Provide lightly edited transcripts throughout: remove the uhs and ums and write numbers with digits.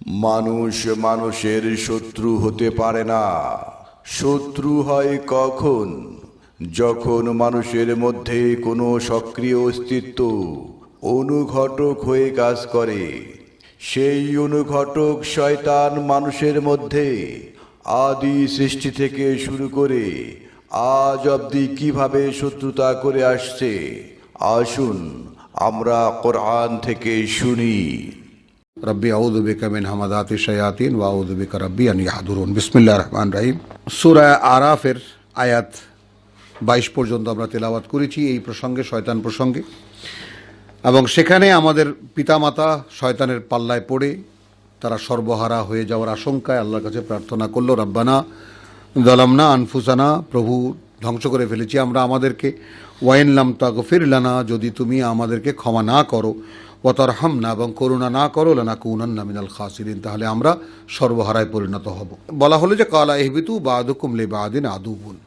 মানুষ মানুষের শত্রু হতে পারে না। শত্রু হয় কখন? যখন মানুষের মধ্যে কোনো সক্রিয় অস্তিত্ব অনুঘটক হয়ে কাজ করে। সেই অনুঘটক শয়তান মানুষের মধ্যে আদি সৃষ্টি থেকে শুরু করে আজ অবধি কিভাবে শত্রুতা করে আসছে, আসুন আমরা কোরআন থেকে শুনি। रब्बी आऊज़ु बिका मिन हमाज़ाति शयातीन व आऊज़ु बिका रब्बी अन याहदुरुन। बिस्मिल्लाहिर रहमानिर रहीम। সূরা আরাফের আয়াত 22 পর্যন্ত আমরা তেলাওয়াত করেছি এই প্রসঙ্গে, শয়তান প্রসঙ্গে, এবং সেখানে আমাদের পিতামাতা শয়তানের পাল্লায় পড়ে তারা সর্বহারা হয়ে যাওয়ার আশঙ্কায় আল্লাহর কাছে প্রার্থনা করলো, রব্বানা যালামনা আনফুসানা, প্রভু ধ্বংস করে ফেলেছি আমরা আমাদেরকে, ওয়াইন লাম তাগফির লানা, যদি তুমি আমাদেরকে ক্ষমা না করো, ওয়াতারহামনা, এবং করুণা না করো, লানাকুনান্না মিনাল খাসিরিন, তাহলে আমরা সর্বহারায় পরিণত হব। বলা হলো যে কালা ইহবিতু বাদুকুম লিবাদিন আদুবুন,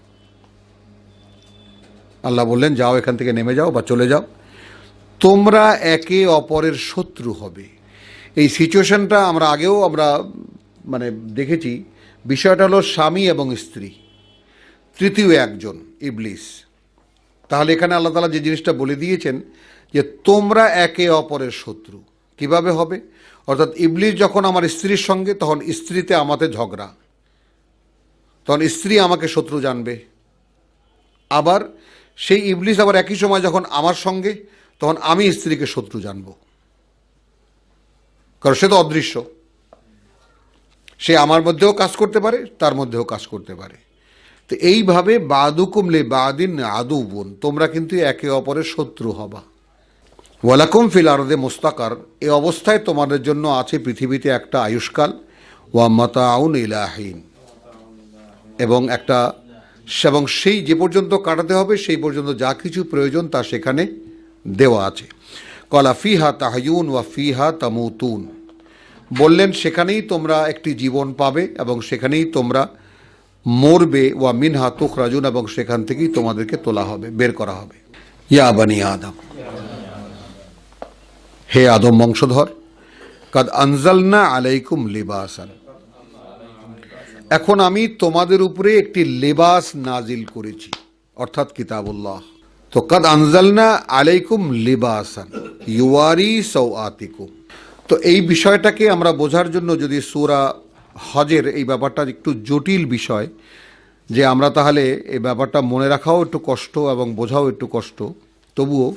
আল্লাহ বললেন যাও, এখান থেকে নেমে যাও বা চলে যাও, তোমরা একে অপরের শত্রু হবে। এই সিচুয়েশনটা আমরা আগেও দেখেছি। বিষয়টা হলো স্বামী এবং স্ত্রী, তৃতীয় একজন ইবলিস। তাহলে এখানে আল্লাহ তাআলা যে জিনিসটা বলে দিয়েছেন যে তোমরা একে অপরের শত্রু কিভাবে হবে, অর্থাৎ ইবলিস যখন আমার স্ত্রীর সঙ্গে, তখন স্ত্রীতে আমাদের ঝগড়া, তখন স্ত্রী আমাকে শত্রু জানবে। আবার সেই ইবলিস আবার একই সময় যখন আমার সঙ্গে, তখন আমি স্ত্রীকে শত্রু জানব, কারণ সে তো অদৃশ্য, সে আমার মধ্যেও কাজ করতে পারে, তার মধ্যেও কাজ করতে পারে। তো এইভাবে বাদুকুম লি বাদিন আদুবুন, তোমরা কিন্তু একে অপরের শত্রু হবা। ওয়ালাকুম ফিল আরদে মুস্তাকার, এই অবস্থায় তোমাদের জন্য আছে পৃথিবীতে একটা আয়ুষ্কাল, ওয়া মাতাউন ইলাহিন, এবং সেই যে পর্যন্ত কাটাতে হবে সেই পর্যন্ত যা কিছু প্রয়োজন তা সেখানে দেওয়া আছে। কলা ফিহা তাহয়ুন ওয়া ফিহা তামুতুন, বললেন সেখানেই তোমরা একটি জীবন পাবে এবং সেখানেই তোমরা মরবে, ওয়া মিনহা তুখরাজুন, এবং সেখান থেকেই তোমাদেরকে তোলা হবে, বের করা হবে। ইয়া বানি আদম, হে আদম বংশধর, কাদ আনজালনা আলাইকুম লিবাসান, এখন আমি তোমাদের উপরে একটি লেবাস নাজিল করেছি, অর্থাৎ কিতাবুল্লাহ। তো কাদ আনজালনা আলাইকুম লিবাসান ইউয়ারি সাওআতিকুম। তো এই বিষয়টাকে আমরা বোঝার জন্য যদি সূরা হজের এই ব্যাপারটা একটু জটিল বিষয়, যে আমরা তাহলে এই ব্যাপারটা মনে রাখাও একটু কষ্ট এবং বোঝাও একটু কষ্ট, তবুও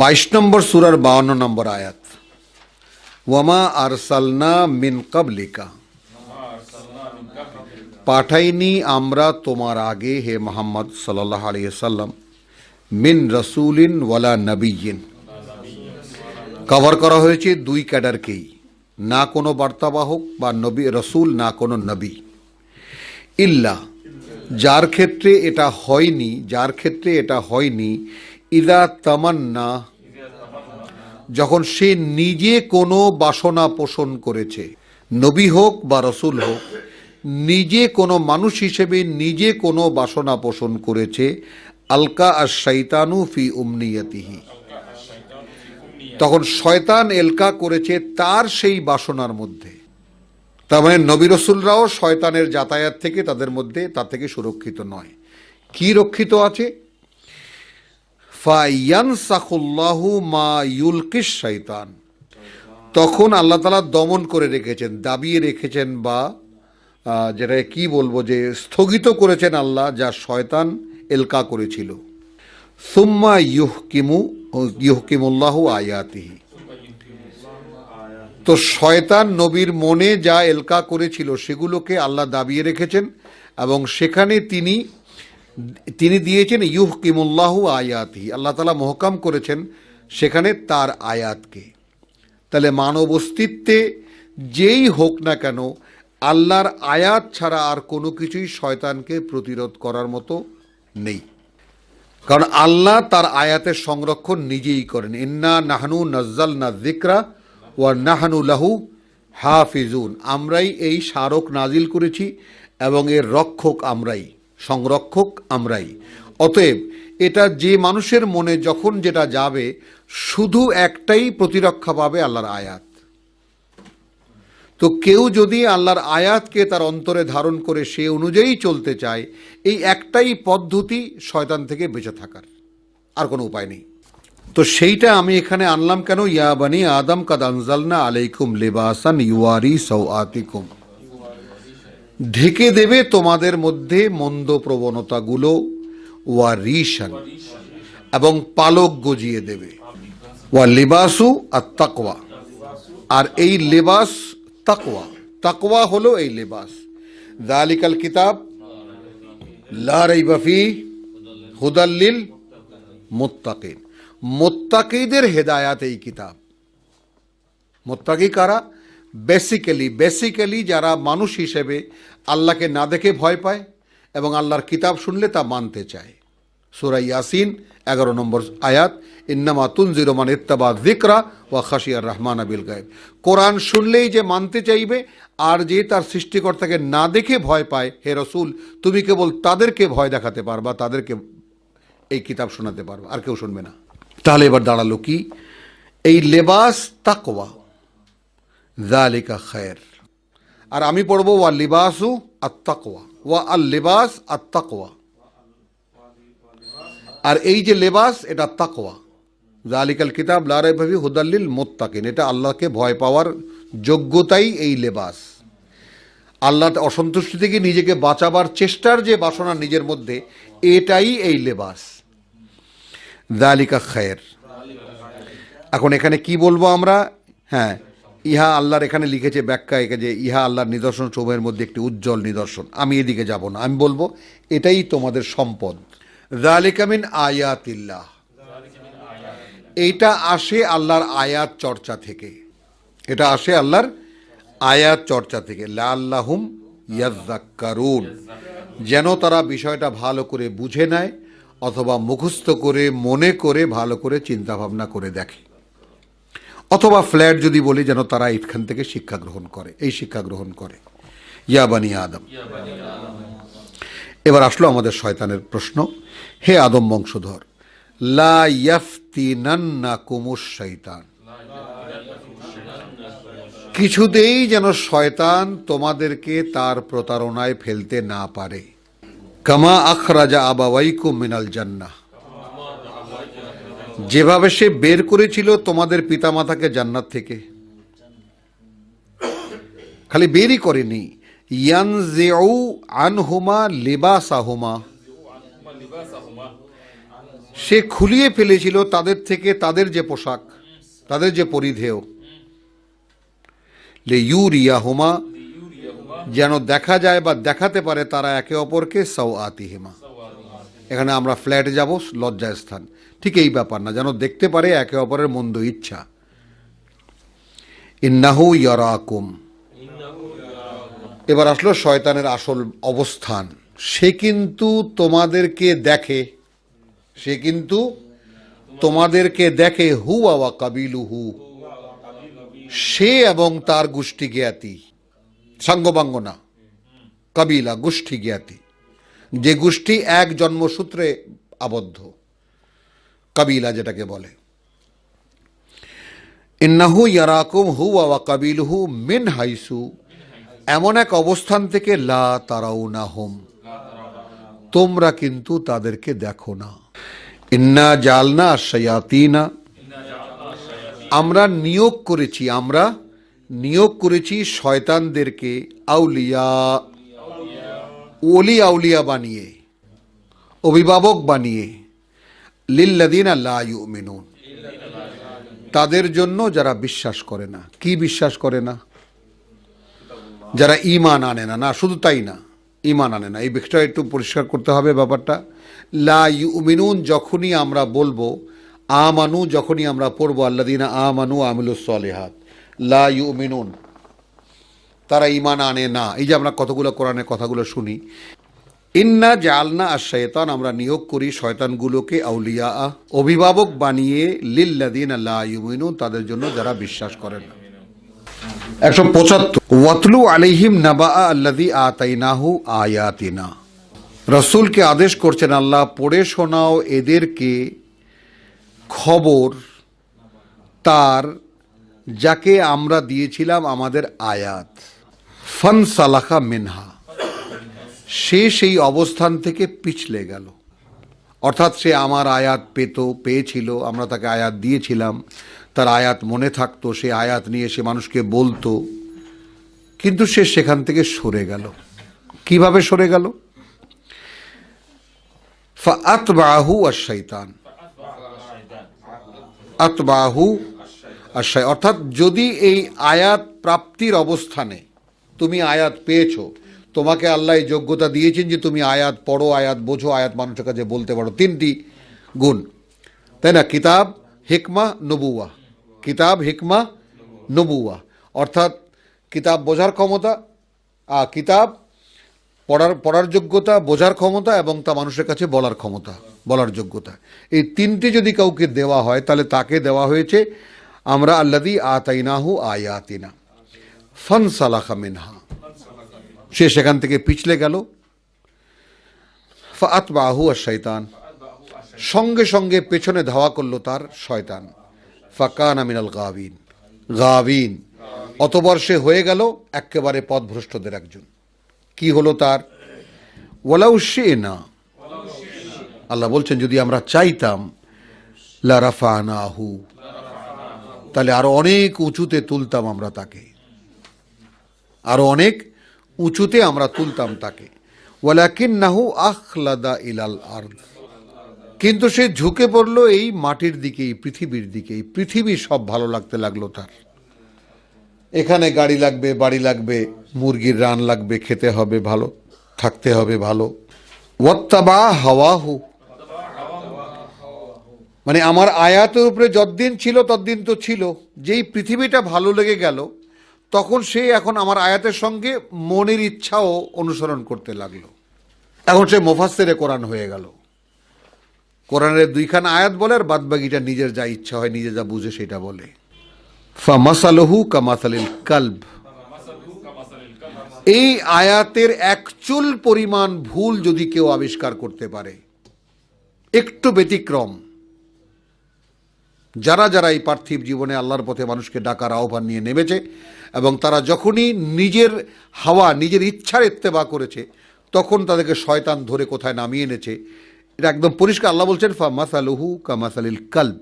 22 নম্বর সূরার 52 নম্বর আয়াত, ওয়ামা আরসালনা মিন কাবলিকা, পাঠাইনি আমরা তোমার আগে হে মুহাম্মদ সাল্লাল্লাহু আলাইহি সাল্লাম, মিন রাসূলিন ওয়ালা নবিয়্যিন, কভার করা হয়েছে দুই ক্যাডারকেই, না কোনো বার্তাবাহক বা নবী রসুল, না কোনো নবী, ইল্লা, যার ক্ষেত্রে এটা হয়নি, ইদা তামান্না, যখন সে নিজে কোনো বাসনা পোষণ করেছে, নবী হোক বা রসুল হোক, নিজে কোনো মানুষ হিসেবে নিজে কোনো বাসনা পোষণ করেছে, আলকা আশ-শাইতানু ফি উমনিয়াতিহি, তখন শয়তান এলকা করেছে তার সেই বাসনার মধ্যে। তার মানে নবী রসুলরাও শয়তানের যাতায়াত থেকে তার থেকে সুরক্ষিত নয়। কি রক্ষিত আছে? ফায়ানসাখুল্লাহু মা ইউলকিশ শাইতান, তখন আল্লাহ তাআলা দমন করে রেখেছেন, দাবিয়ে রেখেছেন, বা যেটা কি বলবো, যে স্থগিত করেছেন আল্লাহ যা শয়তান এলকা করেছিল। সুম্মা ইউহকিমুল্লাহু আয়াতিহি, তো শয়তান নবীর মনে যা এলকা করেছিল সেগুলোকে আল্লাহ দাবিয়ে রেখেছেন, এবং সেখানে তিনি দিয়েছেন ইউহকিমুল্লাহু আয়াতিহি, আল্লাহ তাআলা মহকাম করেছেন সেখানে তার আয়াতকে। তাহলে মানব অস্তিত্বে যেই হোক না কেন, আল্লাহর আয়াত ছাড়া আর কোনো কিছুই শয়তানকে প্রতিরোধ করার মতো নেই, কারণ আল্লাহ তার আয়াতের সংরক্ষণ নিজেই করেন। ইন্না নাহনু নাজ্জালনা যিকরা ওয়া নাহনু লাহু হাফিজুন, আমরাই এই স্মারক নাজিল করেছি এবং এর রক্ষক আমরাই, সংরক্ষক আমরাই। অতএব এটা যে মানুষের মনে যখন যেটা যাবে, শুধু একটাই প্রতিরক্ষা পাবে, আল্লাহর আয়াত। তো কেউ যদি আল্লাহর আয়াতকে তার অন্তরে ধারণ করে সে অনুযায়ী চলতে চায়, এই একটাই পদ্ধতি শয়তান থেকে বেঁচে থাকার, আর কোনো উপায় নেই। তো সেইটা আমি এখানে আনলাম কেন, ইয়া বানি আদম কাদ আনজালনা আলাইকুম লিবাসান ইউয়ারি সাওআতিকুম, ঢেকে দেবে তোমাদের মধ্যে মন্দ প্রবণতাগুলো, ওয়া রিশান, এবং পালক গজিয়ে দেবে, ওয়া লিবাসু আর তাকওয়া, আর এই লেবাস তাকওয়া, তাকওয়া হলো এই লেবাস। যালিকাল কিতাব লা রাইবা ফিহি হুদাল লিল মুত্তাকিন, মুত্তাকিদের হেদায়াত এই কিতাব। মুত্তাকি কারা? বেসিক্যালি যারা মানুষ হিসেবে আল্লাহকে না দেখে ভয় পায় এবং আল্লাহর কিতাব শুনলে তা মানতে চায়। সূরা ইয়াসিন 11 নম্বর আয়াত, ইন্নামা তুনজিরু মান ইত্তাবা যিকরা ওয়া খাশিয়ার রহমান বিল গায়ব। কোরআন শুনলেই যে মানতে চাইবে আর যে তার সৃষ্টিকর্তাকে না দেখে ভয় পায়, হে রাসূল তুমি কেবল তাদেরকে ভয় দেখাতে পারবা, তাদেরকে এই কিতাব শোনাতে পারবা, আর কেউ শুনবে না। তাহলে এবার দাঁড়ালো কি? এই লেবাস তাকওয়া, যালিকা খায়র। আর আমি পড়ব ওয়া লিবাসু আত-তাকওয়া, ওয়া আল লিবাস আত-তাকওয়া। আর এই যে লেবাস এটা তাকওয়া, যালিকাল কিতাব লা রাইবা ফিহি হুদাল লিল মুত্তাকিন, এটা আল্লাহকে ভয় পাওয়ার যোগ্যতাই এই লেবাস। আল্লাহ অসন্তুষ্টি থেকে নিজেকে বাঁচাবার চেষ্টার যে বাসনা নিজের মধ্যে, এটাই এই লেবাস, যালিকা খায়র। এখন এখানে কি বলবো আমরা? হ্যাঁ, ইহা আল্লাহর এখানে লিখেছে ব্যাখ্যা একে যে ইহা আল্লাহর নিদর্শন সমূহের মধ্যে একটি উজ্জ্বল নিদর্শন। আমি এদিকে যাব না, আমি বলবো এটাই তোমাদের সম্পদ। যালিকা মিন আয়াতিল্লাহ, এইটা আসে আল্লাহর আয়াত চর্চা থেকে, এটা আসে আল্লাহর আয়াত চর্চা থেকে। লাআল্লাহুম ইয়াযাক্কারুন, যেন তারা বিষয়টা ভালো করে বুঝে নেয় অথবা মুখস্থ করে মনে করে ভালো করে চিন্তা ভাবনা করে দেখে, অথবা ফ্ল্যাট যদি বলি যেন তারা এখান থেকে শিক্ষা গ্রহণ করে, এই শিক্ষা গ্রহণ করে। ইয়া বানি আদম। এবার আসলো আমাদের শয়তানের প্রশ্ন, হে আদম বংশধর, লা ইয়াফতিনান্নাকুমুশ শাইতান, কিছুতেই যেন শয়তান তোমাদেরকে তার প্রতারণায় ফেলতে না পারে। কামা আখরাজা আবাওয়াইকুম মিনাল জান্নাহ, যেভাবে সে বের করেছিল তোমাদের পিতামাতাকে জান্নাত থেকে। খালি বেরই করেনি, ইয়ানজিউ আনহুমা লিবাসাহুমা, সে খুলিয়ে ফেলেছিল তাদের থেকে তাদের যে পোশাক, তাদের যে পরিধেয়। লিইউরিয়াহুমা, যেন দেখা যায় বা দেখাতে পারে তারা একে অপরকে সাওআতিহিমা। এখানে আমরা ফ্ল্যাটে যাব, লজ্জায় স্থান, ঠিক এই ব্যাপার না, যেন দেখতে পারে একে অপরের মন্দ ইচ্ছা। ইন্নাহু ইয়ারাকুম, এবার আসলো শয়তানের আসল অবস্থান। সে কিন্তু তোমাদেরকে দেখে, সে কিন্তু তোমাদেরকে দেখে। হুয়া ওয়া কাবিলুহু, সে এবং তার গোষ্ঠী জ্ঞাতি, সাঙ্গবাঙ্গ না, কাবিলা গোষ্ঠী জ্ঞাতি, যে গোষ্ঠী এক জন্মসূত্রে আবদ্ধ, কাবিলা যেটাকে বলে। ইন্নাহু ইয়ারাকুম হুয়া ওয়া কাবিলুহু মিন হাইসু, এমন এক অবস্থান থেকে, লা তারাউনাহুম, তোমরা কিন্তু তাদেরকে দেখো না। ইন্না জালনা শায়াতিনা, আমরা নিয়োগ করেছি শয়তানদেরকে আউলিয়া, ওলি আউলিয়া বানিয়ে, অভিভাবক বানিয়ে, লিল্লাযিনা লা ইউমিনুন, তাদের জন্য যারা বিশ্বাস করে না। কি বিশ্বাস করে না? যারা ঈমান আনে না। না শুধু তাই না, ঈমান আনে না, এই বিষয়টা একটু পরিষ্কার করতে হবে ব্যাপারটা। লা ইউমিনুন যখনই আমরা বলবো, আমানু যখনই আমরা পড়বো, আল্লাযিনা আমানু আমিলুস সলিহাত, লা ইউমিনুন, তারা ঈমান আনে না। এই যে আমরা কতগুলো কোরআনের কথাগুলো শুনি, ইন্না জালনা আশ-শায়তান, আমরা নিয়োগ করি শয়তানগুলোকে আউলিয়া, অভিভাবক বানিয়ে, লিল্লাযিনা লা ইউমিনুন, তাদের জন্য যারা বিশ্বাস করেন না। 175 ওয়াতলু আলাইহিম নাবা আল্লাযী আতাইনাহু আয়াতিনা, রাসূলকে আদেশ করছেন আল্লাহ, পড়ে শোনাও এদেরকে খবর তার যাকে আমরা দিয়েছিলাম আমাদের আয়াত, ফান সালাখা মিনহা, সে সেই অবস্থান থেকে পিছলে গেল। অর্থাৎ সে আমার আয়াত পেয়েছিল, আমরা তাকে আয়াত দিয়েছিলাম, তার আয়াত মনে থাকতো, সে আয়াত নিয়ে সে মানুষকে বলতো, কিন্তু সে সেখান থেকে সরে গেল। কিভাবে সরে গেল? ফাআতবাহু আশ-শাইতান, আতবাহু আশ-শাই, অর্থাৎ যদি এই আয়াত প্রাপ্তির অবস্থানে তুমি আয়াত পেয়েছো, তোমাকে আল্লাহ এই যোগ্যতা দিয়েছেন যে তুমি আয়াত পড়ো, আয়াত বোঝো, আয়াত মানুষের কাছে বলতে পারো, তিনটি গুণ, তাই না? কিতাব, হিকমা, নবুয়া। কিতাব, হিকমা, নবুয়া, অর্থাৎ কিতাব বোঝার ক্ষমতা, কিতাব পড়ার যোগ্যতা, বোঝার ক্ষমতা, এবং তা মানুষের কাছে বলার ক্ষমতা, বলার যোগ্যতা। এই তিনটি যদি কাউকে দেওয়া হয় তাহলে তাকে দেওয়া হয়েছে আমরা আল্লাযী আতাইনাহু আয়াতিনা ফানসালাখা মিনহা, সে সেখান থেকে পিছলে গেল। ফাআতবাহু আশ-শাইতান, সঙ্গে সঙ্গে পেছনে ধাওয়া করলো তার শয়তান। ফাকানা মিনাল গাবিন, গাবিন, অতঃপর সে হয়ে গেল একেবারে পথভ্রষ্টদের একজন। কি হলো তার? ওয়ালাউ শি'না, আল্লাহ বলছেন যদি আমরা চাইতাম, লা রাফা'নাহু, তাহলে আরো অনেক উঁচুতে তুলতাম আমরা তাকে, আরো অনেক উঁচুতে আমরা তুলতাম তাকে। ওয়ালাকিন্নাহু আখলাদা ইলাল আরদ, কিন্তু সে ঝুঁকে পড়লো এই মাটির দিকে, এই পৃথিবীর দিকে। এই পৃথিবী সব ভালো লাগতে লাগলো তার। এখানে গাড়ি লাগবে, বাড়ি লাগবে, মুরগির রান লাগবে, খেতে হবে ভালো, থাকতে হবে ভালো। ওয়াত্তাবা হাওয়াহু, মানে আমার আয়াতের উপরে যতদিন ছিল ততদিন তো ছিল, যেই পৃথিবীটা ভালো লেগে গেল তখন সে এখন আমার আয়াতের সঙ্গে মনের ইচ্ছাও অনুসরণ করতে লাগলো। এখন সে মুফাসসিরে কোরআন হয়ে গেল। কোরআনের দুইখানা আয়াত বলে আর বাদবাকিটা নিজের যা ইচ্ছা হয়, নিজে যা বুঝে সেটা বলে। ফামাসালুহু কামাসালিল কালব, এই আয়াতের এক চুল পরিমাণ ভুল যদি কেউ আবিষ্কার করতে পারে, একটু ব্যতিক্রম, যারা যারা এই পার্থিব জীবনে আল্লাহর পথে মানুষকে ডাকার আহ্বান নিয়ে নেমেছে এবং তারা যখনই নিজের হাওয়া, নিজের ইচ্ছার ইত্তেবা করেছে, তখন তাদেরকে শয়তান ধরে কোথায় নামিয়ে এনেছে, এটা একদম পরিষ্কার। আল্লাহ বলছেন ফামাসালুহু কামাসালিল কালব,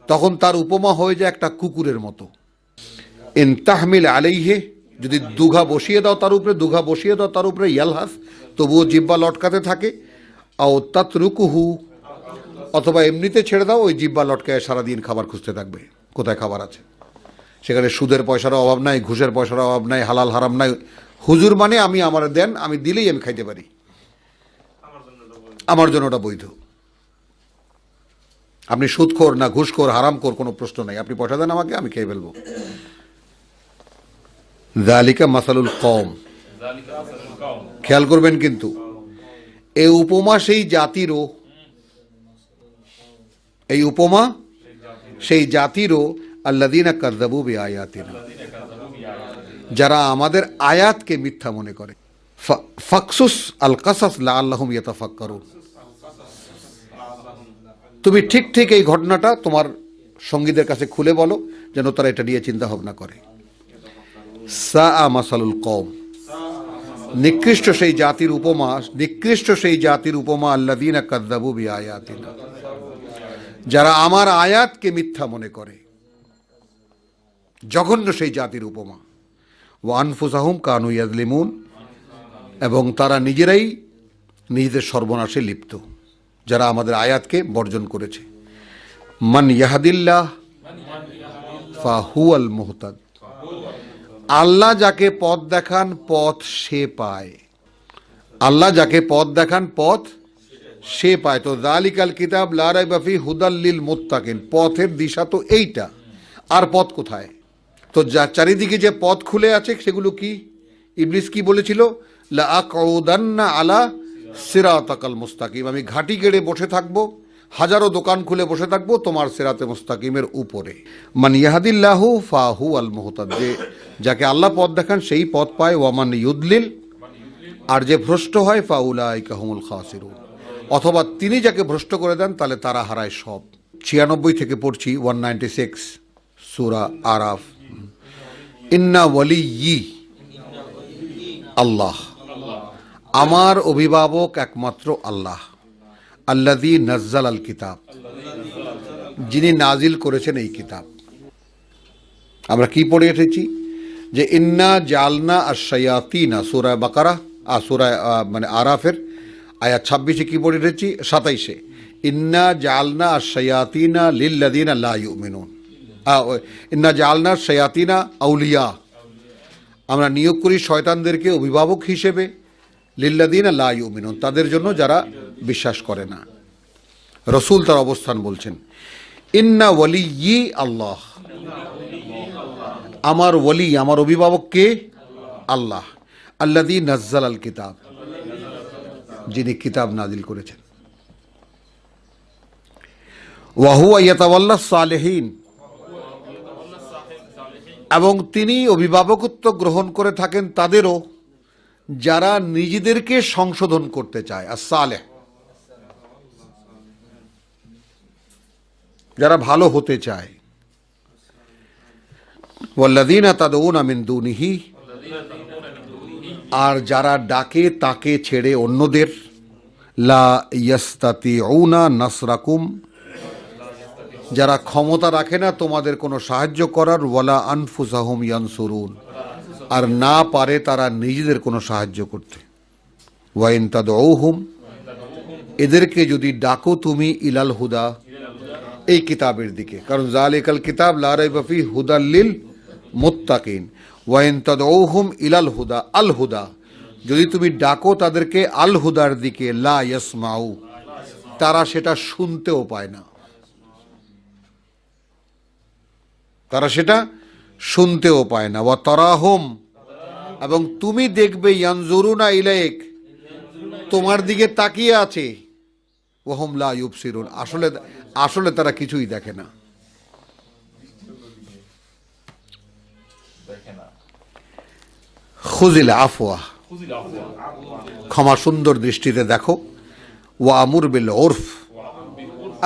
তখন তার উপমা হয়ে যায় একটা কুকুরের মতো। ইন তাহমিল আলাইহে, যদি দুঘা বসিয়ে দাও তার উপরে, দুঘা বসিয়ে দাও তার উপরে, ইয়ালহাস, তবুও জিহ্বা লটকাতে থাকে। আও তাতরুকুহু, অথবা এমনিতে ছেড়ে দাও, ওই জিহ্বা লটকায় সারাদিন খাবার খুঁজতে থাকবে, কোথায় খাবার আছে। সেখানে সুদের পয়সারও অভাব নাই, ঘুষের পয়সারও অভাব নাই, হালাল হারাম নাই। হুজুর মানে আমি, আমার দেন, আমি দিলেই আমি খাইতে পারি, আমার জন্য ওটা বৈধ। আপনি সুদখোর না ঘুষখোর হারামখোর কোনো প্রশ্ন নাই, আপনি পয়সা দেন আমাকে, আমি খেয়ে ফেলবো। যালিকা মাসালুল কওম, খেয়াল করবেন কিন্তু এই উপমা সেই জাতিরও, এই উপমা সেই জাতিরও আল্লাযীনা কাযযাবু বিআয়াতিনা, যারা আমাদের আয়াতকে মিথ্যা মনে করে। ফাকসুস আল কাসাস লাআল্লাহুম ইয়াতাফাক্কারুন, তুমি ঠিক ঠিক এই ঘটনাটা তোমার সঙ্গীদের কাছে খুলে বলো, যেন তারা এটা নিয়ে চিন্তা ভাবনা করে। সাআ মাসালুল কওম, নিকৃষ্ট সেই জাতির উপমা, নিকৃষ্ট সেই জাতির উপমা আল্লাযীনা কাযযাবু বিআয়াতিনা, যারা আমার আয়াতকে মিথ্যা মনে করে, জঘন্য সেই জাতির উপমা। ওয়া আনফুসাহুম কানু ইয়াজলিমুন, এবং তারা নিজেরাই নিজেদের সর্বনাশে লিপ্ত, যারা আমাদের আয়াতকে বর্জন করেছে। মান ইয়াহদিল্লাহ ফাহুয়াল মুহতাদ, আল্লাহ যাকে পথ দেখান পথ সে পায়, আল্লাহ যাকে পথ দেখান পথ সে পায়। তো যালিকাল কিতাব লা রাইবা ফি হুদাল লিল মুত্তাকিন, পথের দিশা তো এইটা, আর পথ কোথায়? তো যা চারিদিকে যে পথ খুলে আছে সেগুলো কি? ইবলিস কি বলেছিল? লা আকুদান্না আলা সিরাতাকাল মুস্তাকিম, আমি ঘাটি গেড়ে বসে থাকবো, হাজারো দোকান খুলে বসে থাকবো তোমার সিরাতে মুস্তাকিমের উপরে। মান ইয়াহদিল্লাহু ফাহু আল মুহতাদ, যে যাকে আল্লাহ পথ দেখান সেই পথ পায়। ওয়ামান ইউদলিল, আর যে ভ্রষ্ট হয় ফাউলাইকা হুমুল খাসিরুন, অথবা তিনি যাকে ভ্রষ্ট করে দেন তাহলে তারা হারায় সব। 96 থেকে পড়ছি 196 সূরা আরাফ। ইন্না ওয়ালিয়্যি আল্লাহ, আমার অভিভাবক একমাত্র আল্লাহ। আল্লাযী নাজ্জাল আল কিতাব, যিনি নাজিল করেছেন এই কিতাব। আমরা কি পড়ে এসেছি যে ইন্না জালনা আশ-শায়াতিনা, সূরা বাকারা সূরা মানে আরাফের আয়াত 26-এ কি পড়ে এসেছি, 27-এ ইন্না জালনা আশ-শায়াতিনা লিল্লাযিনা লা ইউমিনুন, ইন্না জালনা আশ-শায়াতিনা আউলিয়া, আমরা নিয়োগ করি শয়তানদেরকে অভিভাবক হিসেবে, লিল্লাযিনা লা ইউমিনুন, তাদের জন্য যারা বিশ্বাস করে না। রসুল তার অবস্থান বলছেন, ইন্না ওয়ালিয়্যি আল্লাহ, আমার ওয়ালি, আমার অভিভাবক কে? আল্লাহ। আল্লাযী নাজ্জাল আল কিতাব, যিনি কিতাব নাজিল করেছেন। ওয়া হুয়া ইয়াতাওয়াল্লাস সালিহিন, এবং তিনি অভিভাবকত্ব গ্রহণ করে থাকেন তাদেরও যারা নিজেদেরকে সংশোধন করতে চায়। as-সালেহ, যারা ভালো হতে চায়। ওয়াল্লাযীনা তাদউনা মিন দুনিহি, আর যারা ডাকে তাকে ছেড়ে অন্যদের। লা ইয়াস্তাতিউনা নাসরাকুম, যারা ক্ষমতা রাখে না তোমাদের কোনো সাহায্য করার। ওয়ালা আনফুসাহুম ইয়ানসুরুন, আর না পারে তারা নিজেদের কোনো সাহায্য করতে। ওয়াইন তাদউহুম, এদেরকে যদি ডাকো তুমি ইলাল হুদা, এই কিতাবের দিকে, কারণ যালিকাল কিতাব লা রাইবা ফীহি হুদাল লিল মুত্তাকিন। ওয়াইন তাদউহুম ইলাল হুদা, আল হুদা, যদি তুমি ডাকো তাদেরকে আল হুদার দিকে, লা ইয়াসমাউ, তারা সেটা শুনতেও পায় না, তারা সেটা শুনতেও পায় না। ওয়া তারাহুম, এবং তুমি দেখবে ইয়ানজুরুনা ইলাইক, তোমার দিকে তাকিয়ে আছে। ওয়াহুম লা ইউবসিরুন, আসলে তারা কিছুই দেখে না। খুযিল আফওয়া, ক্ষমা সুন্দর দৃষ্টিতে দেখো। ওয়া আমুর বিল উরফ,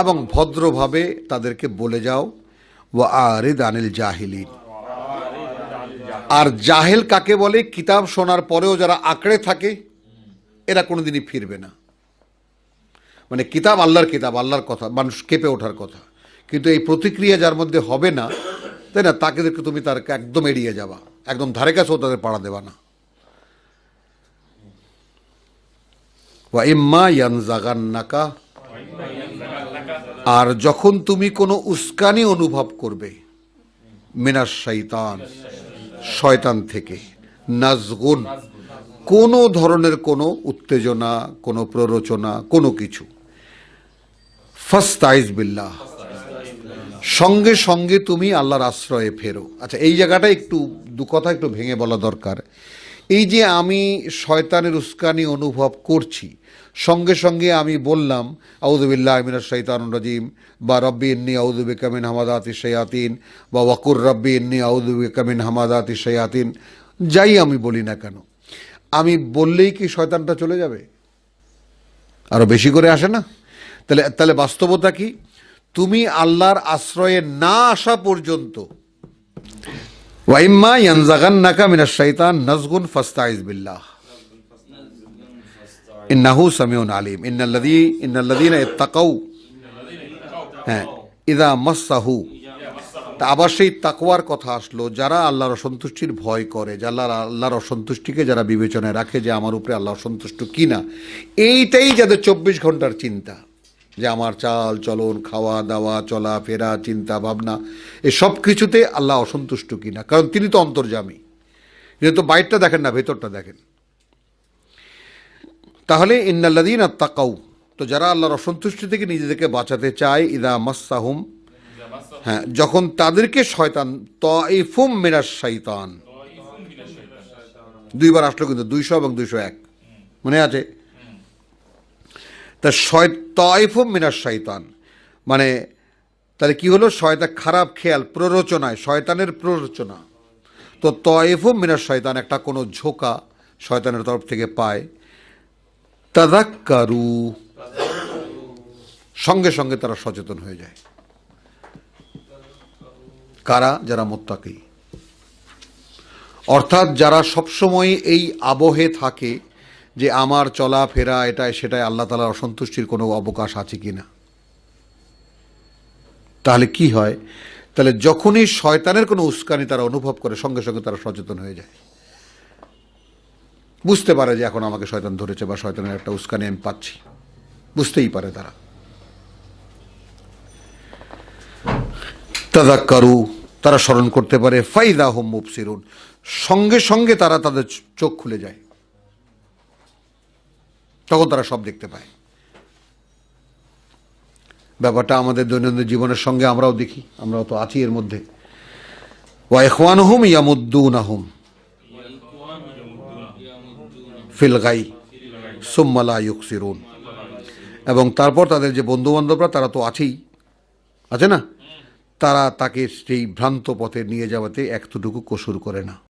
এবং ভদ্রভাবে তাদেরকে বলে যাও। ওয়া আরিদ আনিল জাহিলিন, আর জাহেল কাকে বলে? কিতাব শোনার পরেও যারা আঁকড়ে থাকে, এরা কোনোদিনই ফিরবে না। মানে কিতাব আল্লাহর কিতাব, আল্লাহর কথা, মানুষ কেঁপে ওঠার কথা, কিন্তু এই প্রতিক্রিয়া যার মধ্যে হবে না, তাই না, তাদেরকে তুমি তার একদম এড়িয়ে যাবা, একদম ধারে কাছেও তাদের পাড়া দেবা না। ওয়া ইম্মা ইয়ানজাগান্নাকা, আর যখন তুমি কোনো উস্কানি অনুভব করবে, মিনাশ শাইতান, শয়তান থেকে, নাজগুন, কোনো ধরনের কোনো উত্তেজনা, কোনো প্ররোচনা, কোনো কিছু, ফাস্তাইজ বিল্লাহ, সঙ্গে সঙ্গে তুমি আল্লাহর আশ্রয়ে ফেরো। আচ্ছা, এই জায়গাটা একটু দু কথা একটু ভেঙে বলা দরকার। এই যে আমি শয়তানের উস্কানি অনুভব করছি, সঙ্গে সঙ্গে আমি বললাম আউযু বিল্লাহি মিনাশ শাইতানির রাজিম, বা রব্বি ইন্নী আউযু বিকা মিন হামাযাতিশ শায়াতিন, বা ওয়াকুর রব্বি ইন্নী আউযু বিকা মিন হামাযাতিশ শায়াতিন, যাই আমি বলি না কেন, আমি বললেই কি শয়তানটা চলে যাবে? আরো বেশি করে আসে না? তাহলে বাস্তবতা কি? তুমি আল্লাহর আশ্রয়ে না আসা পর্যন্ত, ওয়া ইম্মা ইয়ানজাগান্নাকা মিনাশ শাইতান নাজগুন ফাস্তাইজ বিল্লাহ ইন্নাহু সামিউন আলিম। ইন্নাল্লাযীনা ইত্তাকাউ, হ্যাঁ, ইযা মাসসাহু, তা আবার সেই তাকওয়ার কথা আসলো, যারা আল্লাহর অসন্তুষ্টির ভয় করে, যারা আল্লাহর অসন্তুষ্টিকে যারা বিবেচনায় রাখে যে আমার উপরে আল্লাহ অসন্তুষ্ট কিনা, এইটাই যাদের 24 ঘন্টার চিন্তা, যে আমার চাল চলন, খাওয়া দাওয়া, চলা ফেরা, চিন্তা ভাবনা, এই সব কিছুতে আল্লাহ অসন্তুষ্ট কিনা, কারণ তিনি তো অন্তর্যামী, তিনি তো বাইরটা দেখেন না, ভেতরটা দেখেন। তাহলে ইন্নাল্লাযীনা তাকাউ, তো যারা আল্লাহর অসন্তুষ্টি থেকে নিজেদেরকে বাঁচাতে চায়, ইদা মাসসাহুম, হ্যাঁ, যখন তাদেরকে শয়তান, তাইফুম মিনাশ শাইতান, দুইবার আসলো কিন্তু, 200 এবং 201 মনে আছে? তা তাইফুম মিনাশ শাইতান মানে তাহলে কি হলো? শয়তান, খারাপ খেয়াল, প্ররোচনায়, শয়তানের প্ররোচনা। তো তাইফুম মিনাশ শাইতান, একটা কোনো ঝোঁকা শয়তানের তরফ থেকে পায়। তাযাক্কারু, সঙ্গে সঙ্গে তারা সচেতন হয়ে যায়। কারা? যারা মুত্তাকি, অর্থাৎ যারা সবসময় এই আবহে থাকে যে আমার চলাফেরা এটাই সেটাই আল্লাহ তাআলার অসন্তুষ্টির কোনো অবকাশ আছে কিনা। তাহলে কি হয়? তাহলে যখনই শয়তানের কোনো উস্কানি তারা অনুভব করে, সঙ্গে সঙ্গে তারা সচেতন হয়ে যায়, বুঝতে পারে যে এখন আমাকে শয়তান ধরেছে বা শয়তানের একটা উস্কানি আমি পাচ্ছি, বুঝতেই পারে তারা। তাযাক্কারু, তারা স্মরণ করতে পারে, ফাইদা হুম মুবসিরুন, সঙ্গে সঙ্গে তারা তাদের চোখ খুলে যায়, তখন তারা সব দেখতে পায়। ব্যাপারটা আমাদের দৈনন্দিন জীবনের সঙ্গে আমরাও দেখি, আমরাও তো আছি এর মধ্যে। ওয়া ইখওয়ানুহুম ইয়ামুদ্দুনাহুম ফিল গাই সুম্মা লা ইউকসিরুন, এবং তারপর তাদের যে বন্ধু বান্ধবরা তারা তো আছেই, আছে না, তারা তাকে সেই ভ্রান্ত পথে নিয়ে যাওয়াতে একটুকু কসুর করে না।